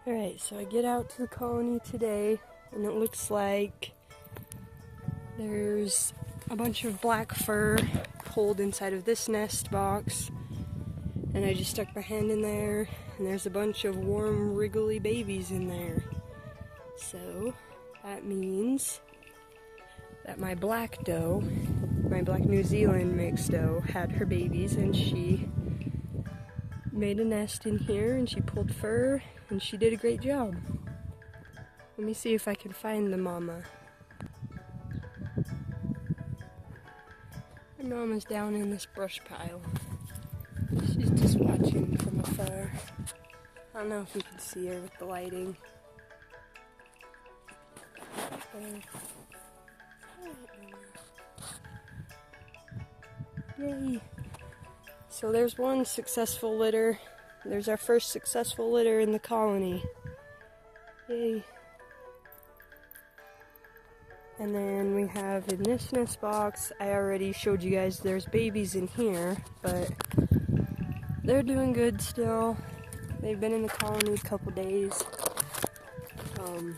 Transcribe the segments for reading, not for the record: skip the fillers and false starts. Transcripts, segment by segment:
Alright, so I get out to the colony today, and it looks like there's a bunch of black fur pulled inside of this nest box, and I just stuck my hand in there, and there's a bunch of warm, wriggly babies in there. So that means that my black doe, my black New Zealand mixed doe, had her babies, and she made a nest in here, and she pulled fur, and she did a great job. Let me see if I can find the mama. The mama's down in this brush pile. She's just watching from afar. I don't know if you can see her with the lighting. Yay! So there's one successful litter. There's our first successful litter in the colony. Yay! And then we have in this nest box, I already showed you guys there's babies in here, but they're doing good still. They've been in the colony a couple days. Let's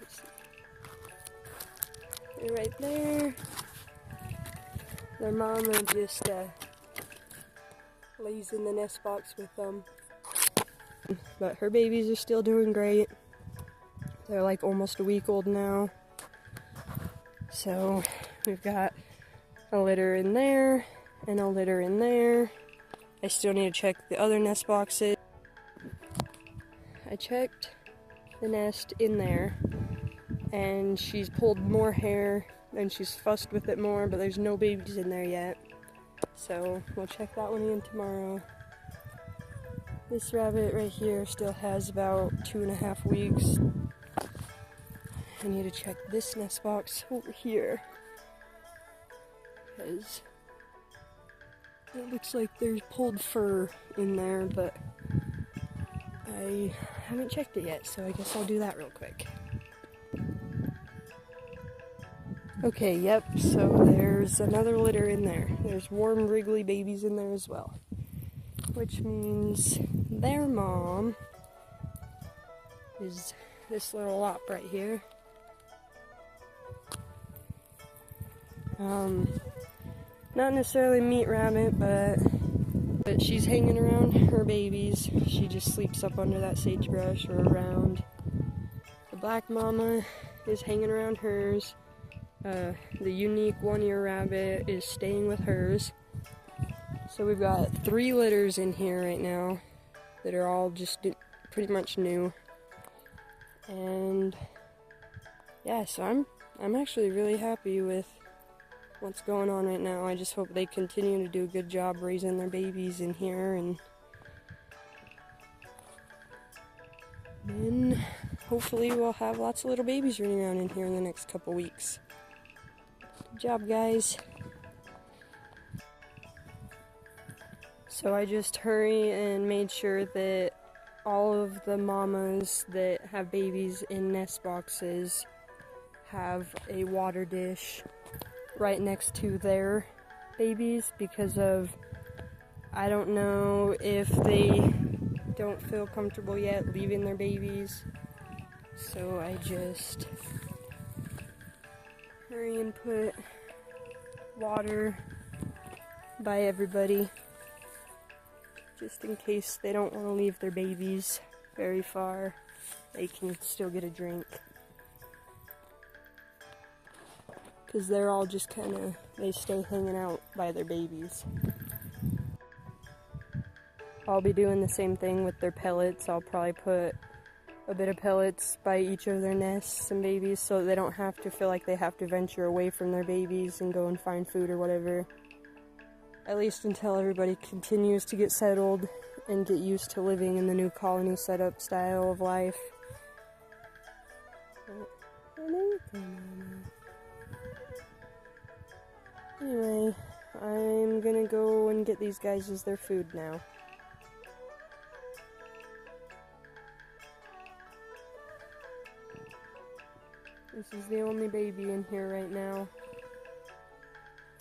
see. They're right there. Their mama just lays in the nest box with them. But her babies are still doing great. They're like almost a week old now. So we've got a litter in there and a litter in there. I still need to check the other nest boxes. I checked the nest in there, and she's pulled more hair and she's fussed with it more, but there's no babies in there yet. So we'll check that one again tomorrow. This rabbit right here still has about 2.5 weeks. I need to check this nest box over here, because it looks like there's pulled fur in there, but I haven't checked it yet, so I guess I'll do that real quick. Okay, yep, so there's another litter in there. There's warm, wriggly babies in there as well, which means their mom is this little lop right here. Not necessarily meat rabbit, but she's hanging around her babies. She just sleeps up under that sagebrush or around. The black mama is hanging around hers. The unique one-ear rabbit is staying with hers. So we've got 3 litters in here right now that are all just pretty much new. And yeah, so I'm actually really happy with what's going on right now. I just hope they continue to do a good job raising their babies in here, and then hopefully we'll have lots of little babies running around in here in the next couple weeks. Good job, guys. So I just hurry and made sure that all of the mamas that have babies in nest boxes have a water dish right next to their babies, because of, I don't know if they don't feel comfortable yet leaving their babies. So I just hurry and put water by everybody, just in case they don't want to leave their babies very far. They can still get a drink. Because they're all just kind of, they stay hanging out by their babies. I'll be doing the same thing with their pellets. I'll probably put a bit of pellets by each of their nests and babies, so they don't have to feel like they have to venture away from their babies and go and find food or whatever. At least until everybody continues to get settled and get used to living in the new colony setup style of life. Anyway, I'm gonna go and get these guys as their food now. This is the only baby in here right now.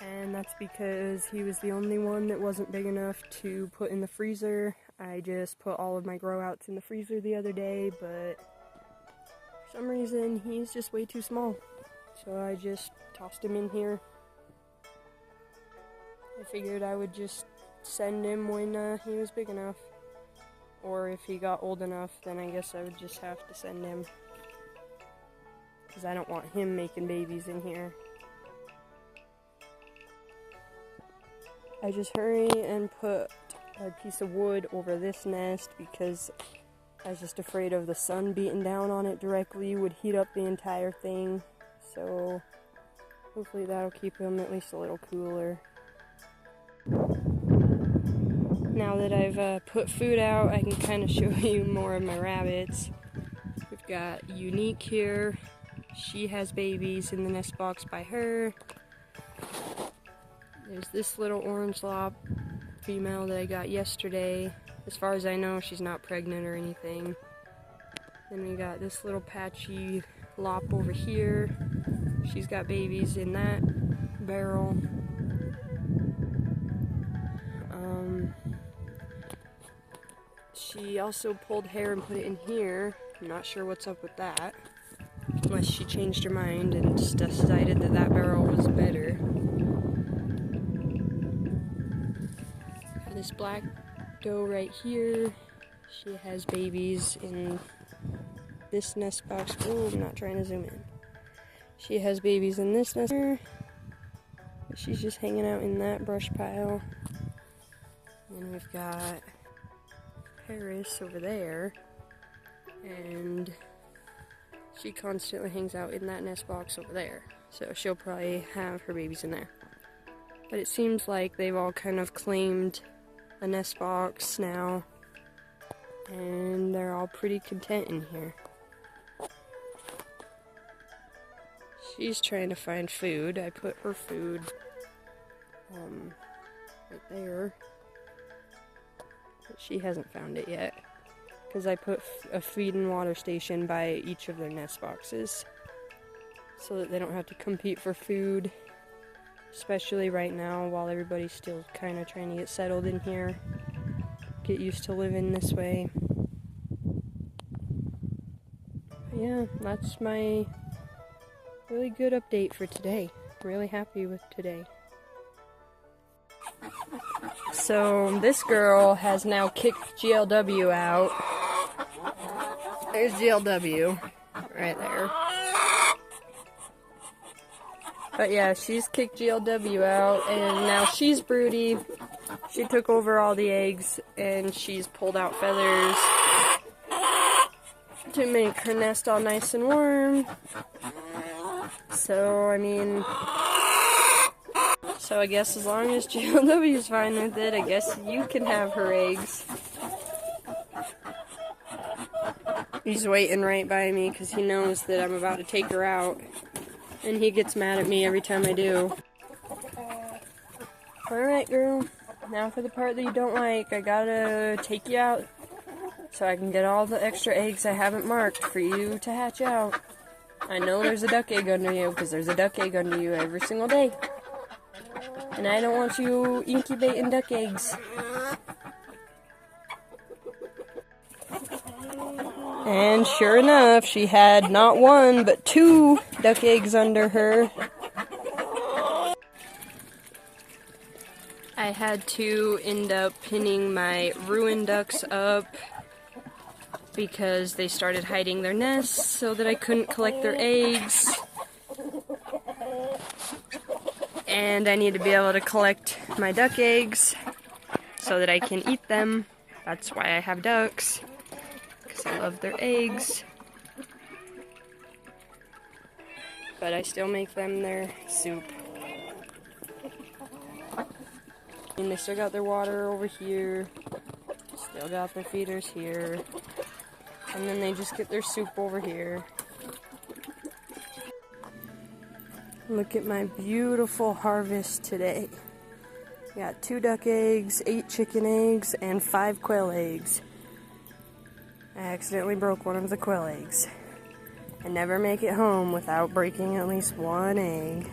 And that's because he was the only one that wasn't big enough to put in the freezer. I just put all of my grow outs in the freezer the other day, but for some reason he's just way too small. So I just tossed him in here. I figured I would just send him when he was big enough. Or if he got old enough, then I guess I would just have to send him. Because I don't want him making babies in here. I just hurry and put a piece of wood over this nest because I was just afraid of the sun beating down on it directly would heat up the entire thing. So hopefully that'll keep him at least a little cooler. Now that I've put food out, I can kind of show you more of my rabbits. We've got Unique here. She has babies in the nest box by her. There's this little orange lop female that I got yesterday. As far as I know, she's not pregnant or anything. Then we got this little patchy lop over here. She's got babies in that barrel. She also pulled hair and put it in here. I'm not sure what's up with that. Unless she changed her mind and just decided that that barrel was better. This black doe right here, she has babies in this nest box. Oh, I'm not trying to zoom in. She has babies in this nest here. She's just hanging out in that brush pile. And then we've got Paris over there. And she constantly hangs out in that nest box over there. So she'll probably have her babies in there. But it seems like they've all kind of claimed a nest box now, and they're all pretty content in here. She's trying to find food. I put her food right there, but she hasn't found it yet because I put a feed and water station by each of their nest boxes so that they don't have to compete for food. Especially right now, while everybody's still kind of trying to get settled in here, get used to living this way. But yeah, that's my really good update for today. Really happy with today. So this girl has now kicked GLW out. There's GLW right there. But yeah, she's kicked GLW out, and now she's broody. She took over all the eggs, and she's pulled out feathers to make her nest all nice and warm. So, I mean, I guess as long as GLW is fine with it, I guess you can have her eggs. He's waiting right by me because he knows that I'm about to take her out. And he gets mad at me every time I do. Alright, girl. Now for the part that you don't like. I gotta take you out so I can get all the extra eggs I haven't marked for you to hatch out. I know there's a duck egg under you because there's a duck egg under you every single day. And I don't want you incubating duck eggs. And sure enough, she had not one, but 2 duck eggs under her. I had to end up pinning my ruined ducks up because they started hiding their nests so that I couldn't collect their eggs. And I need to be able to collect my duck eggs so that I can eat them. That's why I have ducks. I love their eggs, but I still make them their soup. And they still got their water over here, still got their feeders here, and then they just get their soup over here. Look at my beautiful harvest today. Got 2 duck eggs, 8 chicken eggs, and 5 quail eggs. I accidentally broke one of the quail eggs. I never make it home without breaking at least 1 egg.